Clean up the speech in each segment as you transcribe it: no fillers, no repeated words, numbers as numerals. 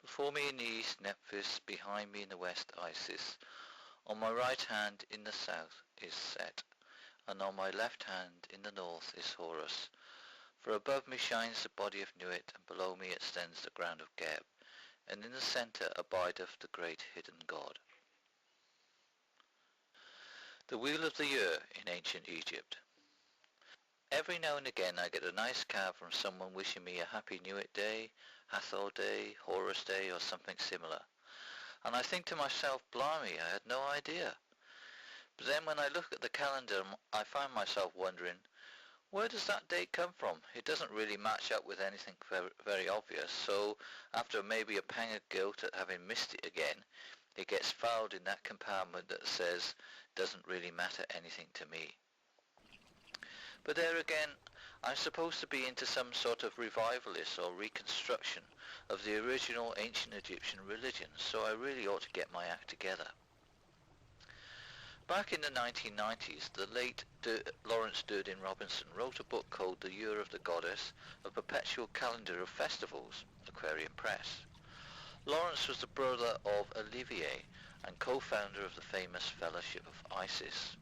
Before me in the east Nephthys, behind me in the west Isis. On my right hand in the south is Set, and on my left hand in the north is Horus. For above me shines the body of Nuit, and below me extends the ground of Geb, and in the centre abideth the great hidden God. The Wheel of the Year in ancient Egypt. Every now and again I get a nice card from someone wishing me a happy Nuit Day, Hathor Day, Horus Day or something similar. And I think to myself, blimey, I had no idea. But then when I look at the calendar I find myself wondering, where does that date come from? It doesn't really match up with anything very obvious, so after maybe a pang of guilt at having missed it again, it gets filed in that compartment that says, doesn't really matter anything to me. But there again, I'm supposed to be into some sort of revivalist or reconstruction of the original ancient Egyptian religion, so I really ought to get my act together. Back in the 1990s, the late Lawrence Durden Robinson wrote a book called The Year of the Goddess, a perpetual calendar of festivals, Aquarian Press. Lawrence was the brother of Olivier and co-founder of the famous Fellowship of Isis.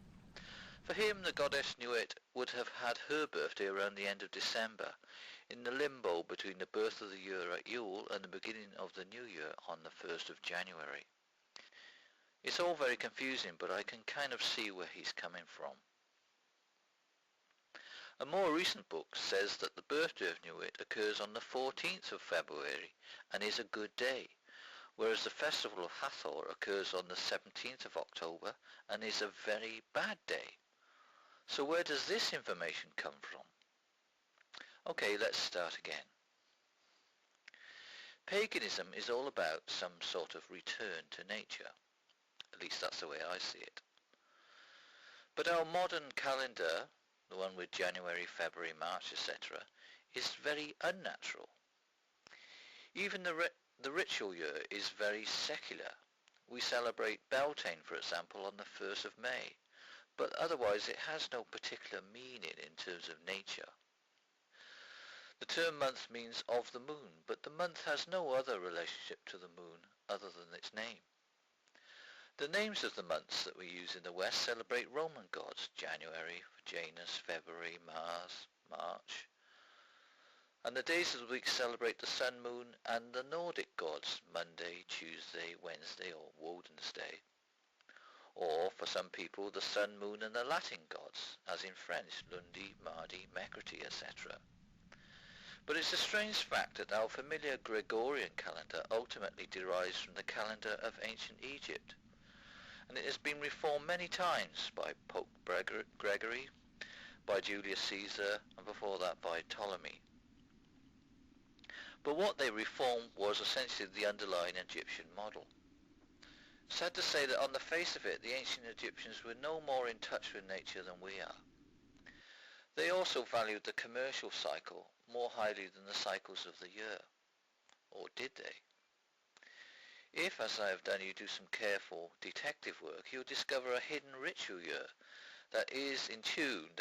For him, the goddess Nuit would have had her birthday around the end of December, in the limbo between the birth of the year at Yule and the beginning of the new year on the 1st of January. It's all very confusing, but I can kind of see where he's coming from. A more recent book says that the birthday of Nuit occurs on the 14th of February and is a good day, whereas the festival of Hathor occurs on the 17th of October and is a very bad day. So where does this information come from? Okay, let's start again. Paganism is all about some sort of return to nature. At least that's the way I see it. But our modern calendar, the one with January, February, March, etc., is very unnatural. Even the ritual year is very secular. We celebrate Beltane, for example, on the 1st of May. But otherwise it has no particular meaning in terms of nature. The term month means of the moon, but the month has no other relationship to the moon other than its name. The names of the months that we use in the West celebrate Roman gods, January for Janus, February, Mars, March. And the days of the week celebrate the sun, moon and the Nordic gods, Monday, Tuesday, Wednesday or Woden's Day. Or, for some people, the sun, moon and the Latin gods, as in French, Lundi, Mardi, Mercredi, etc. But it's a strange fact that our familiar Gregorian calendar ultimately derives from the calendar of ancient Egypt, and it has been reformed many times by Pope Gregory, by Julius Caesar, and before that by Ptolemy. But what they reformed was essentially the underlying Egyptian model. Sad to say that on the face of it, the ancient Egyptians were no more in touch with nature than we are. They also valued the commercial cycle more highly than the cycles of the year. Or did they? If, as I have done, you do some careful detective work, you'll discover a hidden ritual year that is in tune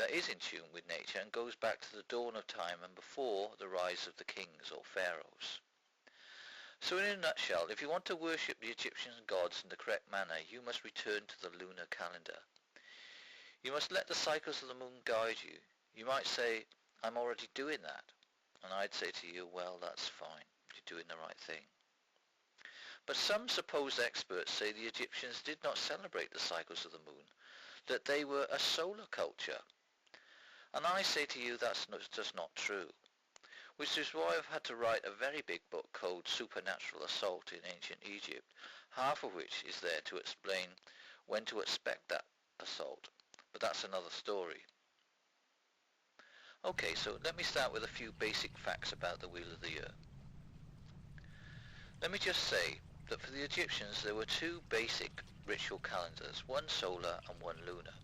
with nature and goes back to the dawn of time and before the rise of the kings or pharaohs. So in a nutshell, if you want to worship the Egyptian gods in the correct manner, you must return to the lunar calendar. You must let the cycles of the moon guide you. You might say, I'm already doing that. And I'd say to you, well, that's fine. You're doing the right thing. But some supposed experts say the Egyptians did not celebrate the cycles of the moon, that they were a solar culture. And I say to you that's just not true. Which is why I've had to write a very big book called Supernatural Assault in Ancient Egypt, half of which is there to explain when to expect that assault. But that's another story. Okay, so let me start with a few basic facts about the Wheel of the Year. Let me just say that for the Egyptians there were two basic ritual calendars, one solar and one lunar.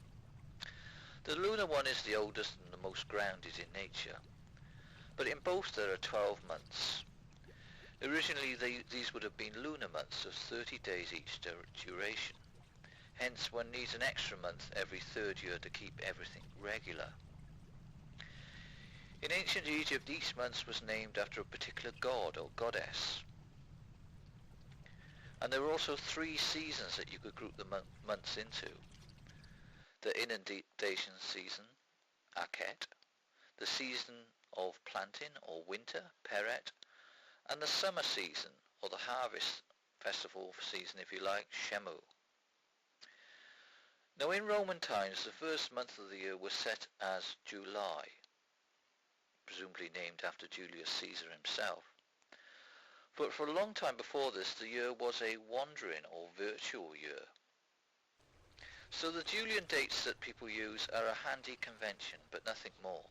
The lunar one is the oldest and the most grounded in nature. But in both there are 12 months. Originally these would have been lunar months of 30 days each duration. Hence one needs an extra month every third year to keep everything regular. In ancient Egypt each month was named after a particular god or goddess. And there were also 3 seasons that you could group the months into. The inundation season, Akhet, the season of planting or winter, Peret, and the summer season or the harvest festival season if you like, Shemu. Now in Roman times the first month of the year was set as July, presumably named after Julius Caesar himself. But for a long time before this the year was a wandering or virtual year. So the Julian dates that people use are a handy convention, but nothing more.